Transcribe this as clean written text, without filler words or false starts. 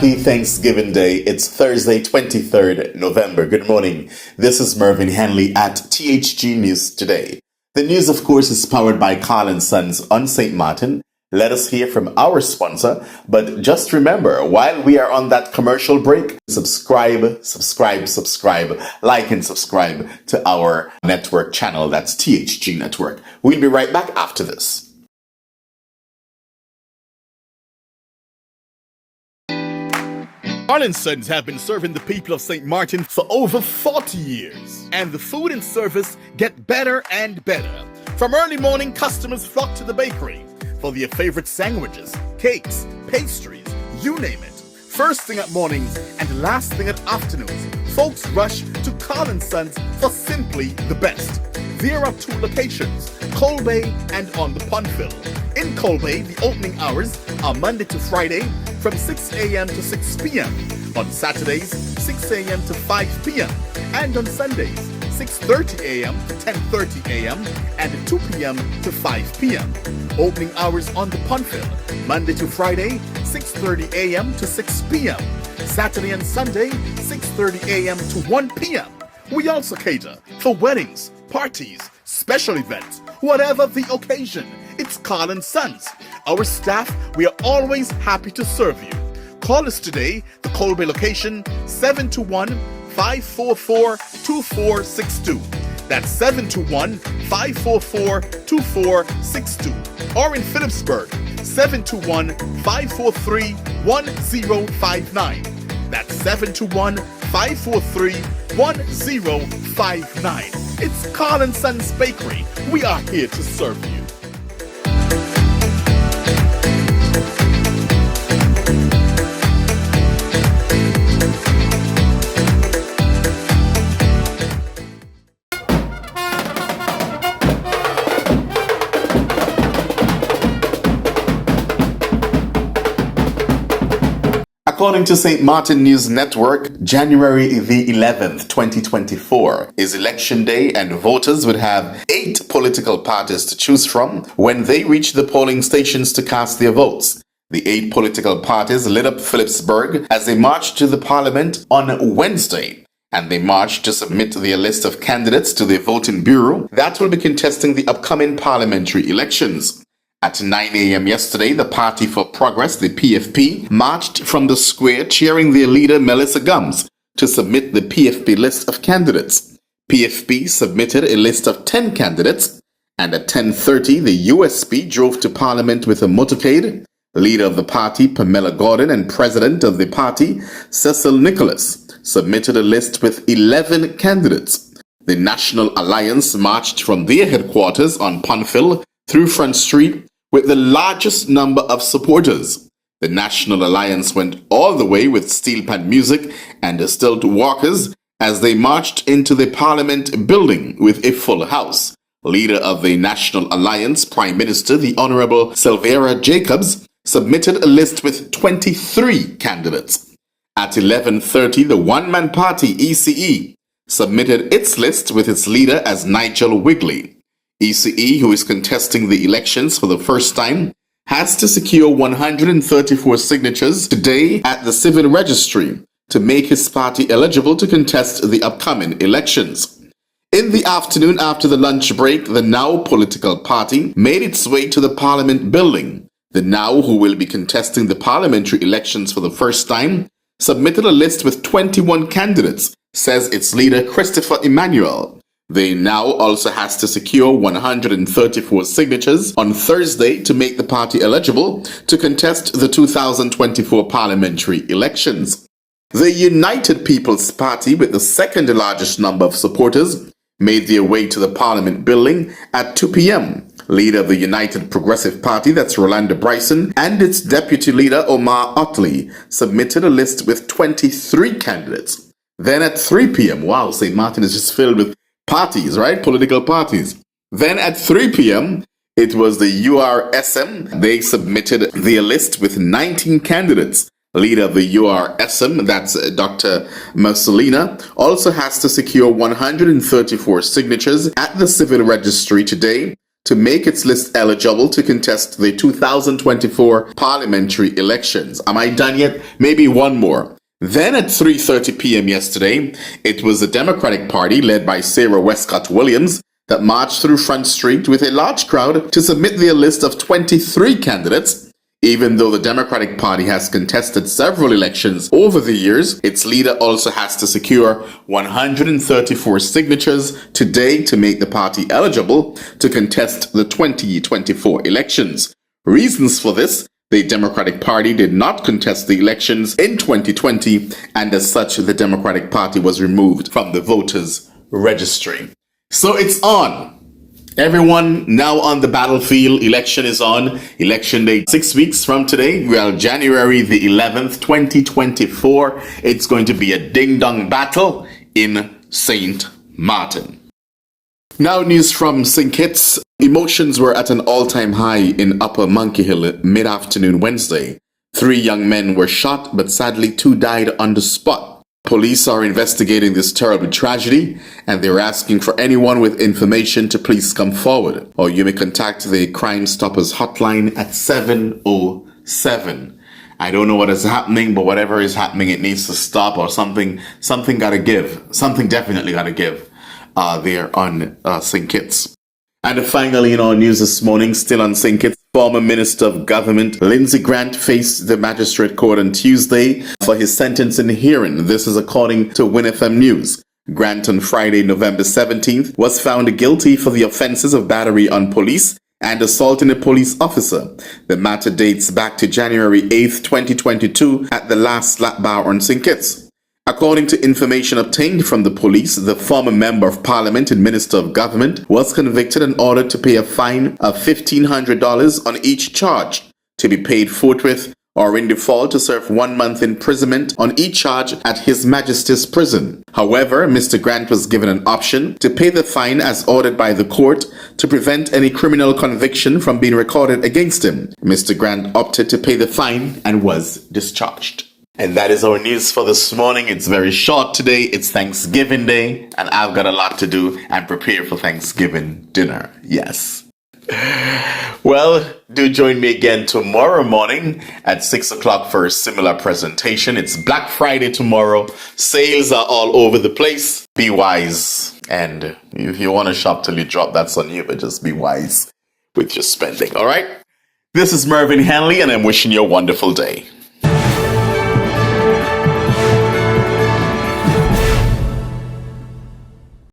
Happy Thanksgiving Day. It's Thursday, 23rd November. Good morning. This is Mervyn Henley at THG News Today. The news, of course, is powered by Carl & Sons on St. Maarten. Let us hear from our sponsor. But just remember, while we are on that commercial break, subscribe, like and subscribe to our network channel. That's THG Network. We'll be right back after this. Carl & Sons have been serving the people of St. Maarten for over 40 years. And the food and service get better and better. From early morning, customers flock to the bakery for their favorite sandwiches, cakes, pastries, you name it. First thing at mornings and last thing at afternoons, folks rush to Carl & Sons for simply the best. There are two locations, Colbay and on the Punfill. In Colbay, the opening hours are Monday to Friday from 6 a.m. to 6 p.m. On Saturdays, 6 a.m. to 5 p.m. And on Sundays, 6:30 a.m. to 10:30 a.m. and 2 p.m. to 5 p.m. Opening hours on the Punfill, Monday to Friday, 6:30 a.m. to 6 p.m. Saturday and Sunday, 6:30 a.m. to 1 p.m. We also cater for weddings, parties, special events, whatever the occasion. It's Carl & Sons. Our staff, we are always happy to serve you. Call us today, the Colbay location, 721-544-2462. That's 721-544-2462. Or in Phillipsburg, 721-543-1059. That's 721-543-1059. It's Carl & Sons Bakery. We are here to serve you. According to St. Maarten News Network, January the 11th, 2024 is election day and voters would have 8 political parties to choose from when they reach the polling stations to cast their votes. The 8 political parties lit up Phillipsburg as they marched to the parliament on Wednesday, and they marched to submit their list of candidates to the voting bureau that will be contesting the upcoming parliamentary elections. At 9 a.m. yesterday, the Party for Progress, the PFP, marched from the square cheering their leader Melissa Gums to submit the PFP list of candidates. PFP submitted a list of 10 candidates, and at 10:30, the USP drove to Parliament with a motorcade. Leader of the party, Pamela Gordon, and President of the party, Cecil Nicholas, submitted a list with 11 candidates. The National Alliance marched from their headquarters on Punfill through Front Street with the largest number of supporters. The National Alliance went all the way with steel pan music and stilt walkers as they marched into the Parliament building with a full house. Leader of the National Alliance, Prime Minister the Honourable Silvera Jacobs, submitted a list with 23 candidates. At 11:30, the one-man party, ECE, submitted its list with its leader as Nigel Wigley. ECE, who is contesting the elections for the first time, has to secure 134 signatures today at the civil registry to make his party eligible to contest the upcoming elections. In the afternoon after the lunch break, the Now political party made its way to the Parliament building. The Now, who will be contesting the parliamentary elections for the first time, submitted a list with 21 candidates, says its leader Christopher Emmanuel. The Now also has to secure 134 signatures on Thursday to make the party eligible to contest the 2024 parliamentary elections. The United People's Party, with the second largest number of supporters, made their way to the Parliament building at 2 p.m. Leader of the United Progressive Party, that's Rolanda Bryson, and its deputy leader, Omar Otley, submitted a list with 23 candidates. Then at 3 p.m., wow, St. Maarten is just filled with parties, right? Political parties. Then at 3 p.m., it was the URSM. They submitted their list with 19 candidates. Leader of the URSM, that's Dr. Mercelina, also has to secure 134 signatures at the civil registry today to make its list eligible to contest the 2024 parliamentary elections. Am I done yet? Maybe one more. Then at 3:30 p.m. yesterday, it was the Democratic Party led by Sarah Westcott Williams that marched through Front Street with a large crowd to submit their list of 23 candidates. Even though the Democratic Party has contested several elections over the years, its leader also has to secure 134 signatures today to make the party eligible to contest the 2024 elections. Reasons for this: the Democratic Party did not contest the elections in 2020, and as such, the Democratic Party was removed from the voters' registry. So it's on. Everyone now on the battlefield. Election is on. Election day 6 weeks from today. Well, January the 11th, 2024. It's going to be a ding-dong battle in St. Maarten. Now news from St. Kitts. Emotions were at an all-time high in Upper Monkey Hill mid-afternoon Wednesday. 3 young men were shot, but sadly 2 died on the spot. Police are investigating this terrible tragedy, and they're asking for anyone with information to please come forward, or you may contact the Crime Stoppers hotline at 707. I don't know what is happening, but whatever is happening, it needs to stop, or something gotta give. Something definitely gotta give there on St. Kitts. And finally, in our news this morning, still on St. Kitts, former Minister of Government Lindsay Grant faced the magistrate court on Tuesday for his sentencing hearing. This is according to WinFM News. Grant on Friday, November 17th, was found guilty for the offenses of battery on police and assaulting a police officer. The matter dates back to January 8th, 2022 at the last slap bar on St. Kitts. According to information obtained from the police, the former Member of Parliament and Minister of Government was convicted and ordered to pay a fine of $1,500 on each charge, to be paid forthwith or in default to serve 1 month imprisonment on each charge at His Majesty's prison. However, Mr. Grant was given an option to pay the fine as ordered by the court to prevent any criminal conviction from being recorded against him. Mr. Grant opted to pay the fine and was discharged. And that is our news for this morning. It's very short today. It's Thanksgiving Day, and I've got a lot to do and prepare for Thanksgiving dinner. Yes. Well, do join me again tomorrow morning at 6 o'clock for a similar presentation. It's Black Friday tomorrow. Sales are all over the place. Be wise. And if you want to shop till you drop, that's on you, but just be wise with your spending. All right? This is Mervyn Hanley, and I'm wishing you a wonderful day.